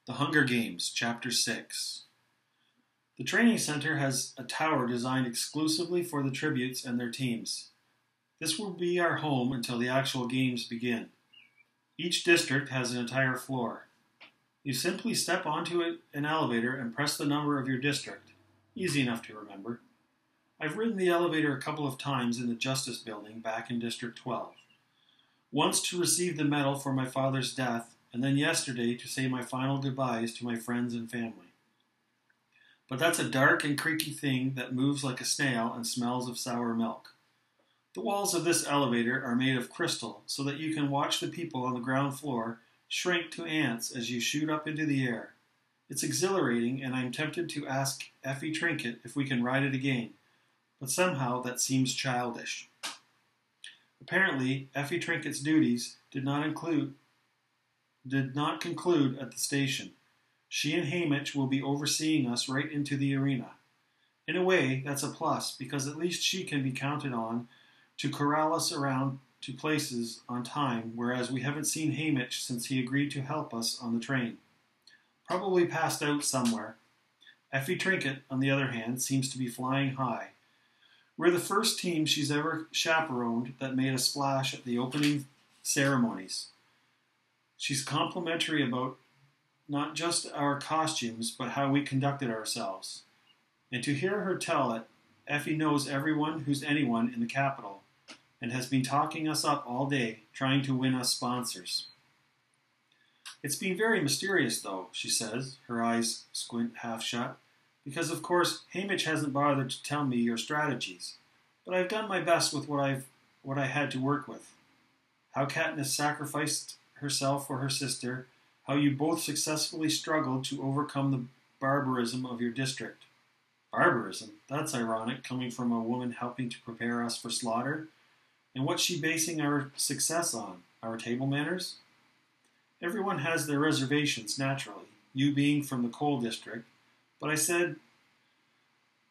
The Hunger Games, Chapter 6. The training center has a tower designed exclusively for the tributes and their teams. This will be our home until the actual games begin. Each district has an entire floor. You simply step onto an elevator and press the number of your district. Easy enough to remember. I've ridden the elevator a couple of times in the Justice Building back in District 12. Once to receive the medal for my father's death, and then yesterday to say my final goodbyes to my friends and family. But that's a dark and creaky thing that moves like a snail and smells of sour milk. The walls of this elevator are made of crystal so that you can watch the people on the ground floor shrink to ants as you shoot up into the air. It's exhilarating, and I'm tempted to ask Effie Trinket if we can ride it again, but somehow that seems childish. Apparently, Effie Trinket's duties did not conclude at the station. She and Hamish will be overseeing us right into the arena. In a way, that's a plus, because at least she can be counted on to corral us around to places on time, whereas we haven't seen Hamish since he agreed to help us on the train. Probably passed out somewhere. Effie Trinket, on the other hand, seems to be flying high. We're the first team she's ever chaperoned that made a splash at the opening ceremonies. She's complimentary about not just our costumes, but how we conducted ourselves. And to hear her tell it, Effie knows everyone who's anyone in the capital, and has been talking us up all day, trying to win us sponsors. It's been very mysterious, though, she says, her eyes squint half shut, because, of course, Hamish hasn't bothered to tell me your strategies, but I've done my best with what I had to work with. How Katniss sacrificed herself for her sister, how you both successfully struggled to overcome the barbarism of your district. Barbarism? That's ironic, coming from a woman helping to prepare us for slaughter. And what's she basing our success on? Our table manners? Everyone has their reservations, naturally, you being from the coal district, but I said,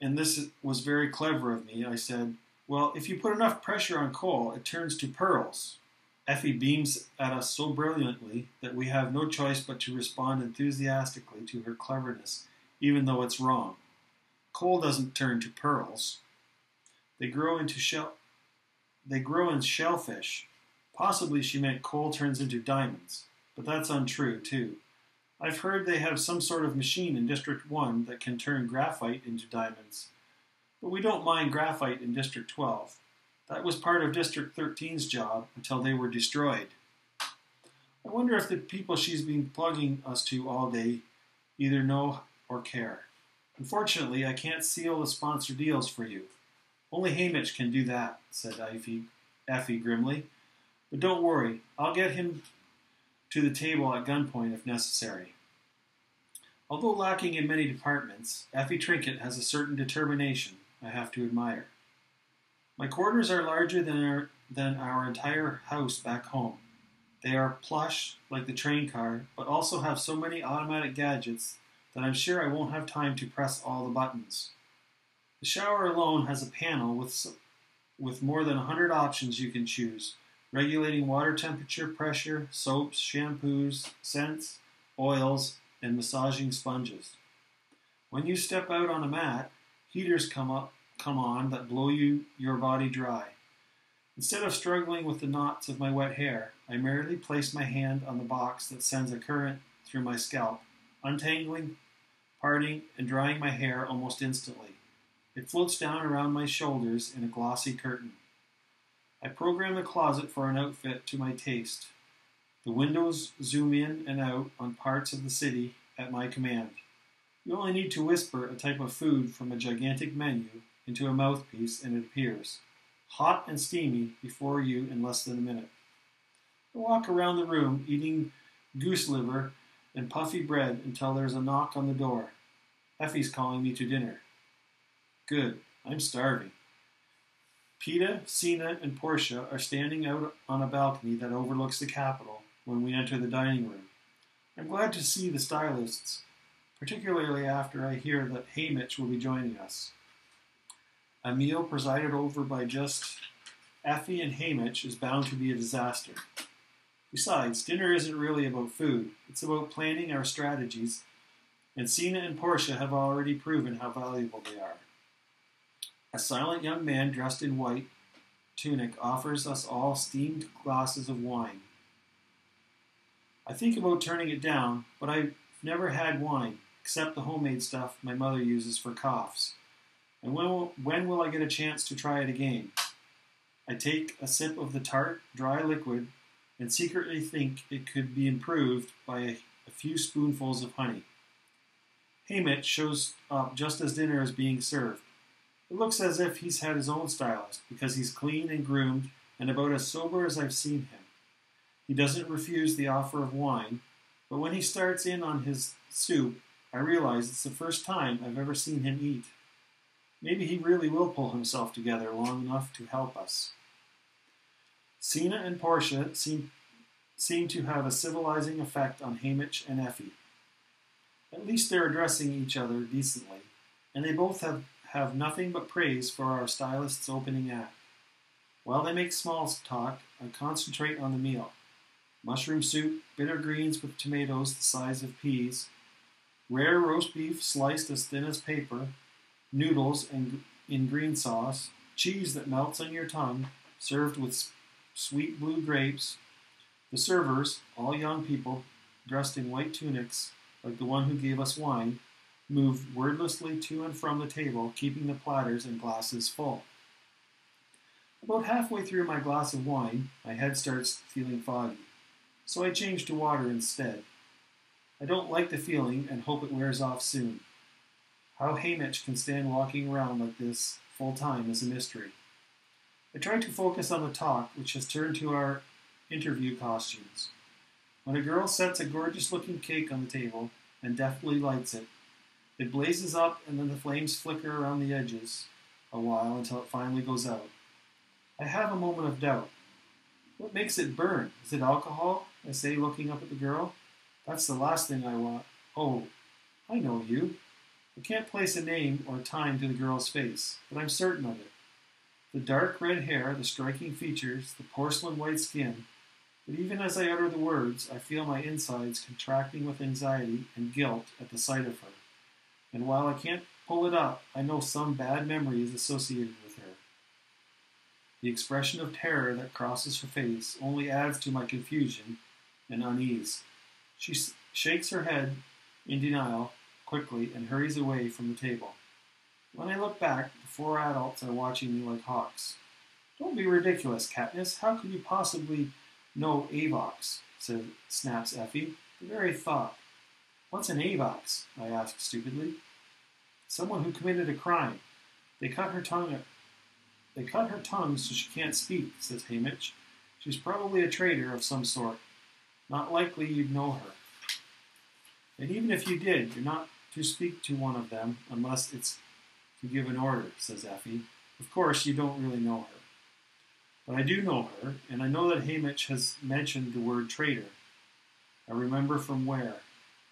and this was very clever of me, I said, well, if you put enough pressure on coal, it turns to pearls. Effie beams at us so brilliantly that we have no choice but to respond enthusiastically to her cleverness, even though it's wrong. Coal doesn't turn to pearls. They grow in shellfish. Possibly she meant coal turns into diamonds, but that's untrue, too. I've heard they have some sort of machine in District 1 that can turn graphite into diamonds. But we don't mine graphite in District 12. That was part of District 13's job until they were destroyed. I wonder if the people she's been plugging us to all day either know or care. Unfortunately, I can't seal the sponsor deals for you. Only Hamish can do that, said Effie grimly. But don't worry, I'll get him to the table at gunpoint if necessary. Although lacking in many departments, Effie Trinket has a certain determination I have to admire. My quarters are larger than our entire house back home. They are plush, like the train car, but also have so many automatic gadgets that I'm sure I won't have time to press all the buttons. The shower alone has a panel with more than 100 options you can choose, regulating water temperature, pressure, soaps, shampoos, scents, oils, and massaging sponges. When you step out on a mat, heaters come on that blow your body dry. Instead of struggling with the knots of my wet hair, I merely place my hand on the box that sends a current through my scalp, untangling, parting, and drying my hair almost instantly. It floats down around my shoulders in a glossy curtain. I program the closet for an outfit to my taste. The windows zoom in and out on parts of the city at my command. You only need to whisper a type of food from a gigantic menu into a mouthpiece and it appears, hot and steamy before you in less than a minute. I walk around the room eating goose liver and puffy bread until there's a knock on the door. Effie's calling me to dinner. Good, I'm starving. Peta, Sina, and Portia are standing out on a balcony that overlooks the Capitol when we enter the dining room. I'm glad to see the stylists, particularly after I hear that Hamish will be joining us. A meal presided over by just Effie and Hamish is bound to be a disaster. Besides, dinner isn't really about food. It's about planning our strategies, and Sina and Portia have already proven how valuable they are. A silent young man dressed in white tunic offers us all steamed glasses of wine. I think about turning it down, but I've never had wine, except the homemade stuff my mother uses for coughs. And when will I get a chance to try it again? I take a sip of the tart, dry liquid and secretly think it could be improved by a few spoonfuls of honey. Haymitch shows up just as dinner is being served. It looks as if he's had his own stylist, because he's clean and groomed and about as sober as I've seen him. He doesn't refuse the offer of wine, but when he starts in on his soup, I realize it's the first time I've ever seen him eat. Maybe he really will pull himself together long enough to help us. Sina and Portia seem to have a civilizing effect on Haymitch and Effie. At least they're addressing each other decently, and they both have nothing but praise for our stylist's opening act. While they make small talk, I concentrate on the meal. Mushroom soup, bitter greens with tomatoes the size of peas, rare roast beef sliced as thin as paper, noodles in green sauce, cheese that melts on your tongue, served with sweet blue grapes. The servers, all young people, dressed in white tunics, like the one who gave us wine, move wordlessly to and from the table, keeping the platters and glasses full. About halfway through my glass of wine, my head starts feeling foggy, so I change to water instead. I don't like the feeling and hope it wears off soon. How Haymitch can stand walking around like this full time is a mystery. I try to focus on the talk, which has turned to our interview costumes. When a girl sets a gorgeous-looking cake on the table and deftly lights it, it blazes up and then the flames flicker around the edges a while until it finally goes out. I have a moment of doubt. What makes it burn? Is it alcohol? I say, looking up at the girl. That's the last thing I want. Oh, I know you. I can't place a name or time to the girl's face, but I'm certain of it. The dark red hair, the striking features, the porcelain white skin. But even as I utter the words, I feel my insides contracting with anxiety and guilt at the sight of her. And while I can't pull it up, I know some bad memory is associated with her. The expression of terror that crosses her face only adds to my confusion and unease. She shakes her head in denial quickly and hurries away from the table. When I look back, the four adults are watching me like hawks. Don't be ridiculous, Katniss. How could you possibly know Avox? Snaps Effie. The very thought. What's an Avox? I ask stupidly. Someone who committed a crime. They cut her tongue so she can't speak, says Haymitch. She's probably a traitor of some sort. Not likely you'd know her. And even if you did, you're not to speak to one of them unless it's to give an order, says Effie. Of course, you don't really know her. But I do know her, and I know that Haymitch has mentioned the word traitor. I remember from where.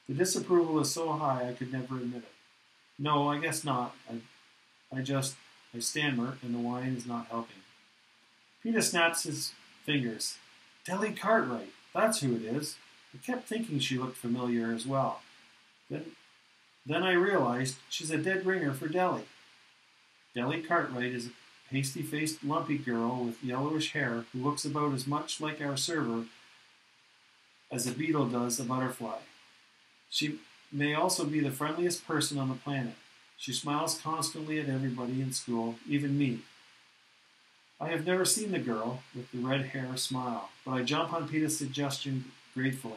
The disapproval is so high I could never admit it. No, I guess not. I stammer, and the wine is not helping. Peeta snaps his fingers. Deli Cartwright, that's who it is. I kept thinking she looked familiar as well. Then I realized she's a dead ringer for Deli. Deli Cartwright is a pasty-faced, lumpy girl with yellowish hair who looks about as much like our server as a beetle does a butterfly. She may also be the friendliest person on the planet. She smiles constantly at everybody in school, even me. I have never seen the girl with the red hair smile, but I jump on Peeta's suggestion gratefully.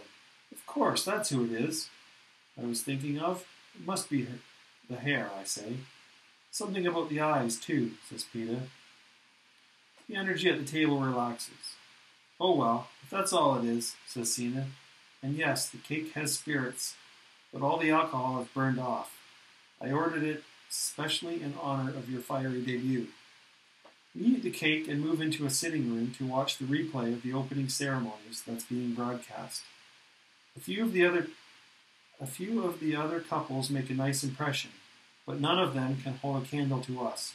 Of course, that's who it is. I was thinking of. It must be her, the hair, I say. Something about the eyes, too, says Peeta. The energy at the table relaxes. Oh well, if that's all it is, says Sina. And yes, the cake has spirits, but all the alcohol has burned off. I ordered it specially in honor of your fiery debut. We eat the cake and move into a sitting room to watch the replay of the opening ceremonies that's being broadcast. A few of the other couples make a nice impression, but none of them can hold a candle to us.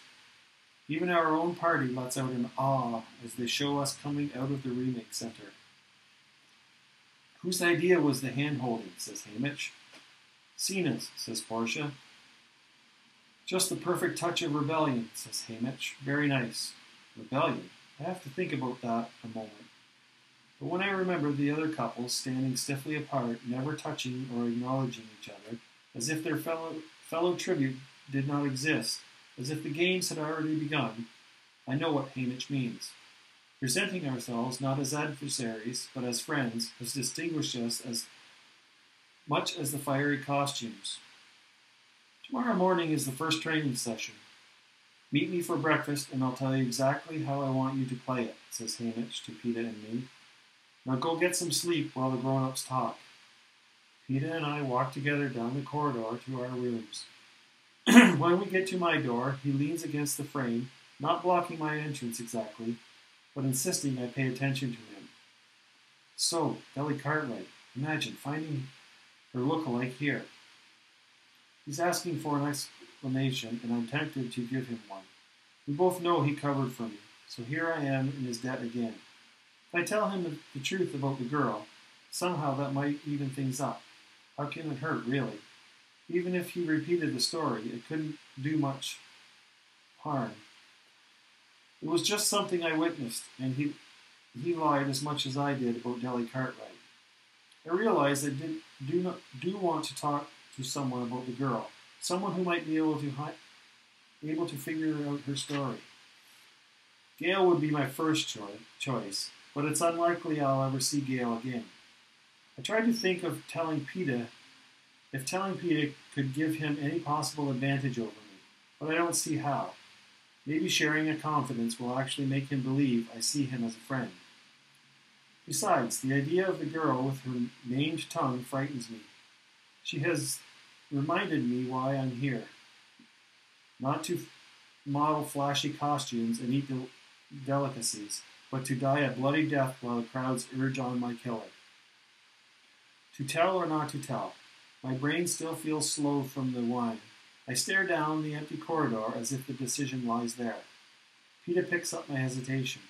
Even our own party lets out an awe as they show us coming out of the remake center. Whose idea was the hand-holding, says Hamish. Cena's, says Portia. Just the perfect touch of rebellion, says Hamish. Very nice. Rebellion? I have to think about that a moment. But when I remember the other couples standing stiffly apart, never touching or acknowledging each other, as if their fellow tribute did not exist, as if the games had already begun, I know what Hamish means. Presenting ourselves not as adversaries, but as friends, has distinguished us as much as the fiery costumes. Tomorrow morning is the first training session. Meet me for breakfast, and I'll tell you exactly how I want you to play it, says Hamish to Peeta and me. Now go get some sleep while the grown-ups talk. Peeta and I walk together down the corridor to our rooms. When we get to my door, he leans against the frame, not blocking my entrance exactly, but insisting I pay attention to him. So, Deli Cartwright, imagine finding her look-alike here. He's asking for an explanation, and I'm tempted to give him one. We both know he covered for me, so here I am in his debt again. If I tell him the truth about the girl, somehow that might even things up. How can it hurt, really? Even if he repeated the story, it couldn't do much harm. It was just something I witnessed, and he lied as much as I did about Deli Cartwright. I realized I do want to talk to someone about the girl, someone who might be able to figure out her story. Gail would be my first choice, but it's unlikely I'll ever see Gail again. I tried to think of telling Peeta could give him any possible advantage over me, but I don't see how. Maybe sharing a confidence will actually make him believe I see him as a friend. Besides, the idea of the girl with her maimed tongue frightens me. She has reminded me why I'm here. Not to model flashy costumes and eat delicacies, but to die a bloody death while the crowds urge on my killer. To tell or not to tell? My brain still feels slow from the wine. I stare down the empty corridor as if the decision lies there. Peeta picks up my hesitation.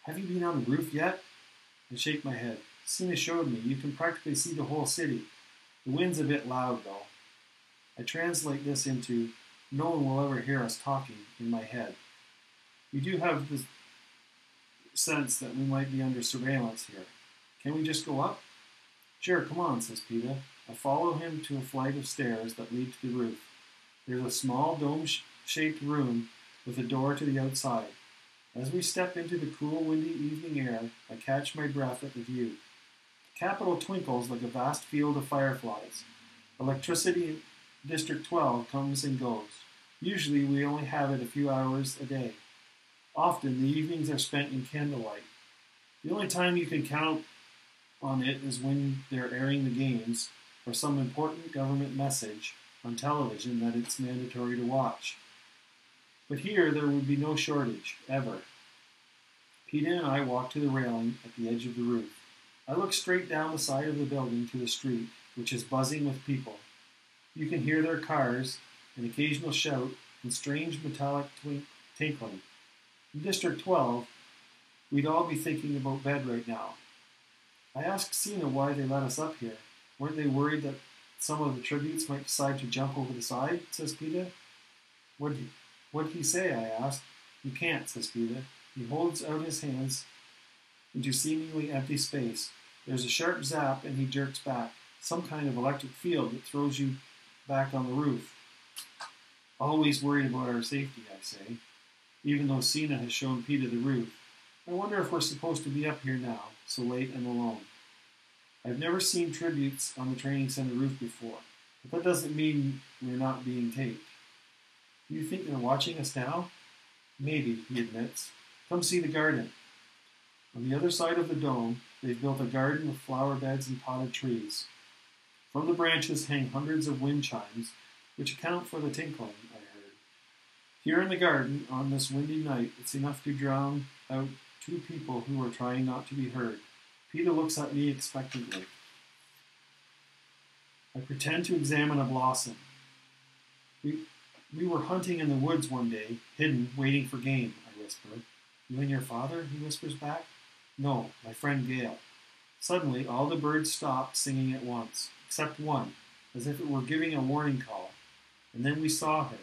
Have you been on the roof yet? I shake my head. Sina showed me. You can practically see the whole city. The wind's a bit loud, though. I translate this into, no one will ever hear us talking, in my head. We do have the sense that we might be under surveillance here. Can we just go up? Sure, come on, says Peeta. I follow him to a flight of stairs that lead to the roof. There's a small dome-shaped room with a door to the outside. As we step into the cool, windy evening air, I catch my breath at the view. The Capitol twinkles like a vast field of fireflies. Electricity in District 12 comes and goes. Usually we only have it a few hours a day. Often the evenings are spent in candlelight. The only time you can count on it is when they're airing the games or some important government message on television that it's mandatory to watch. But here there would be no shortage, ever. Peeta and I walk to the railing at the edge of the roof. I look straight down the side of the building to the street, which is buzzing with people. You can hear their cars, an occasional shout, and strange metallic tinkling. In District 12, we'd all be thinking about bed right now. I asked Sina why they let us up here. Weren't they worried that some of the tributes might decide to jump over the side, says Peeta. What'd he say, I asked. You can't, says Peeta. He holds out his hands into seemingly empty space. There's a sharp zap and he jerks back. Some kind of electric field that throws you back on the roof. Always worried about our safety, I say. Even though Sina has shown Peeta the roof. I wonder if we're supposed to be up here now, so late and alone. I've never seen tributes on the training center roof before, but that doesn't mean we're not being taped. Do you think they're watching us now? Maybe, he admits. Come see the garden. On the other side of the dome, they've built a garden with flower beds and potted trees. From the branches hang hundreds of wind chimes, which account for the tinkling, I heard. Here in the garden, on this windy night, it's enough to drown out two people who are trying not to be heard. Peeta looks at me expectantly. I pretend to examine a blossom. We were hunting in the woods one day, hidden, waiting for game, I whisper. You and your father? He whispers back. No, my friend Gail. Suddenly, all the birds stopped singing at once, except one, as if it were giving a warning call. And then we saw her.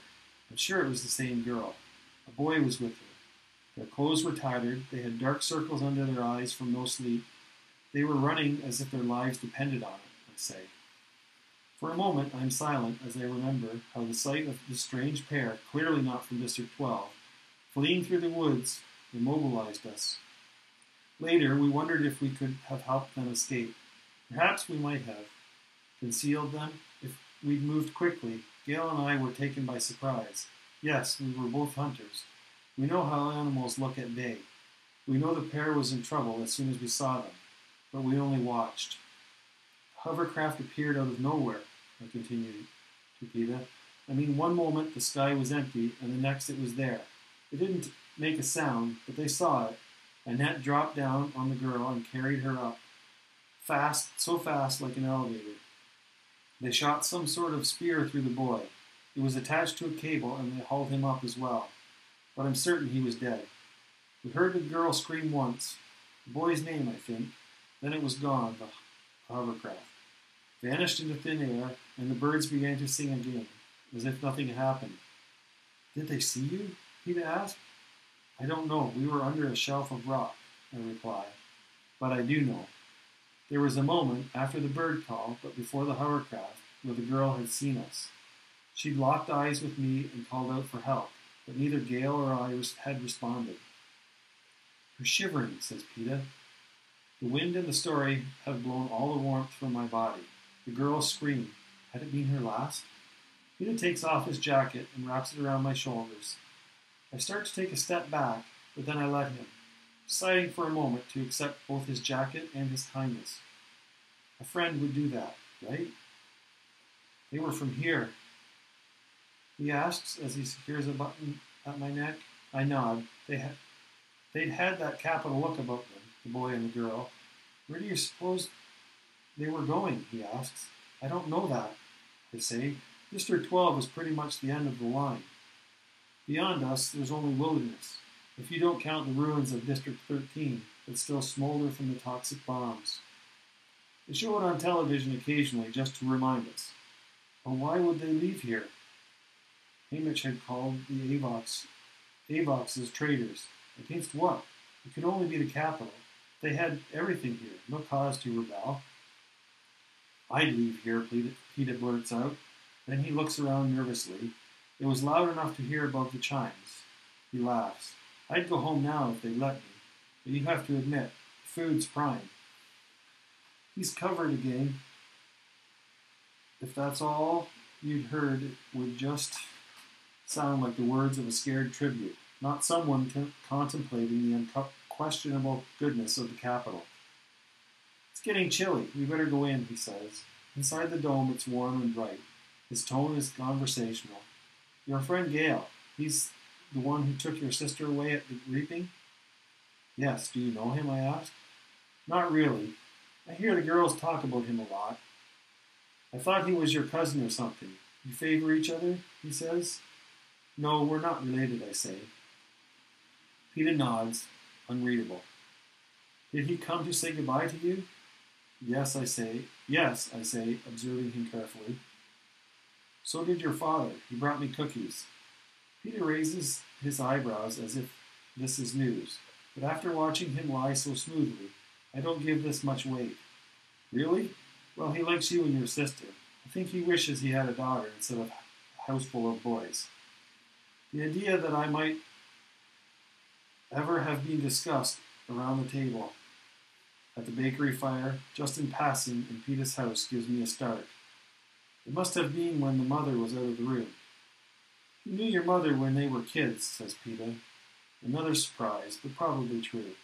I'm sure it was the same girl. A boy was with her. Their clothes were tattered. They had dark circles under their eyes from no sleep. They were running as if their lives depended on it, I say. For a moment, I am silent as I remember how the sight of this strange pair, clearly not from District 12, fleeing through the woods, immobilized us. Later, we wondered if we could have helped them escape. Perhaps we might have concealed them if we'd moved quickly. Gail and I were taken by surprise. Yes, we were both hunters. We know how animals look at bay. We know the pair was in trouble as soon as we saw them, but we only watched. The hovercraft appeared out of nowhere, I continued to Peeta. I mean, one moment the sky was empty, and the next it was there. It didn't make a sound, but they saw it. Annette dropped down on the girl and carried her up, fast, so fast like an elevator. They shot some sort of spear through the boy. It was attached to a cable, and they hauled him up as well. But I'm certain he was dead. We heard the girl scream once, the boy's name, I think. Then it was gone, the hovercraft. Vanished into thin air, and the birds began to sing again, as if nothing had happened. Did they see you? Peeta asked. I don't know. We were under a shelf of rock, I replied. But I do know. There was a moment after the bird call, but before the hovercraft, where the girl had seen us. She'd locked eyes with me and called out for help, but neither Gail or I had responded. You're shivering, says Peeta. The wind and the story have blown all the warmth from my body. The girl screamed. Had it been her last? Peeta takes off his jacket and wraps it around my shoulders. I start to take a step back, but then I let him, deciding for a moment to accept both his jacket and his kindness. A friend would do that, right? They were from here. He asks as he secures a button at my neck. I nod. They'd had that capital look about them, the boy and the girl. Where do you suppose they were going? He asks. I don't know that, I say. District 12 is pretty much the end of the line. Beyond us, there's only wilderness, if you don't count the ruins of District 13 that still smolder from the toxic bombs. They show it on television occasionally just to remind us. But why would they leave here? Hamish had called the Avox as traitors. Against what? It could only be the capital. They had everything here, no cause to rebel. I'd leave here, Peeta blurts out. Then he looks around nervously. It was loud enough to hear above the chimes. He laughs. I'd go home now if they'd let me. But you have to admit, the food's prime. He's covered again. If that's all you'd heard, it would just sound like the words of a scared tribute, not someone contemplating the unquestionable goodness of the capital. It's getting chilly. We better go in, he says. Inside the dome, it's warm and bright. His tone is conversational. Your friend Gale, he's the one who took your sister away at the reaping? Yes, do you know him, I asked. Not really. I hear the girls talk about him a lot. I thought he was your cousin or something. You favor each other, he says. No, we're not related, I say. Peeta nods, unreadable. Did he come to say goodbye to you? Yes, I say, observing him carefully. So did your father. He brought me cookies. Peeta raises his eyebrows as if this is news, but after watching him lie so smoothly, I don't give this much weight. Really? Well, he likes you and your sister. I think he wishes he had a daughter instead of a house full of boys. The idea that I might ever have been discussed around the table at the bakery fire, just in passing in Peeta's house, gives me a start. It must have been when the mother was out of the room. You knew your mother when they were kids, says Peeta. Another surprise, but probably true.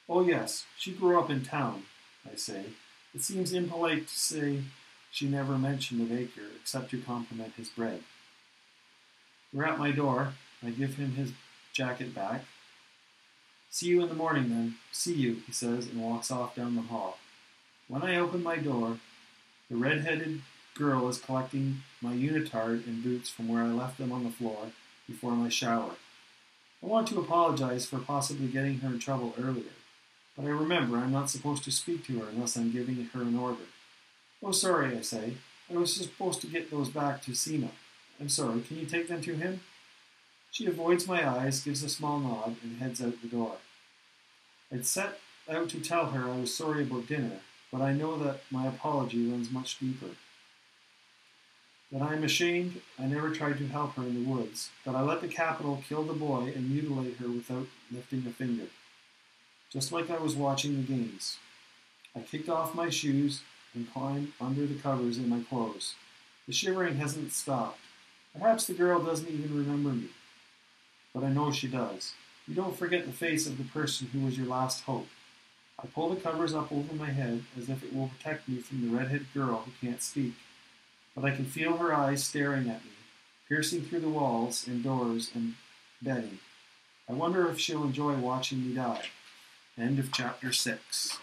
Oh yes, she grew up in town, I say. It seems impolite to say she never mentioned the baker except to compliment his bread. We're at my door. I give him his jacket back. See you in the morning, then. See you, he says, and walks off down the hall. When I open my door, the red-headed girl is collecting my unitard and boots from where I left them on the floor before my shower. I want to apologize for possibly getting her in trouble earlier. But I remember I'm not supposed to speak to her unless I'm giving her an order. Oh, sorry, I say. I was supposed to get those back to Sina. I'm sorry, can you take them to him? She avoids my eyes, gives a small nod, and heads out the door. I'd set out to tell her I was sorry about dinner, but I know that my apology runs much deeper. That I am ashamed I never tried to help her in the woods, that I let the capital kill the boy and mutilate her without lifting a finger. Just like I was watching the games. I kicked off my shoes and climbed under the covers in my clothes. The shivering hasn't stopped. Perhaps the girl doesn't even remember me. But I know she does. You don't forget the face of the person who was your last hope. I pull the covers up over my head as if it will protect me from the red-headed girl who can't speak. But I can feel her eyes staring at me, piercing through the walls and doors and bedding. I wonder if she'll enjoy watching me die. End of chapter 6.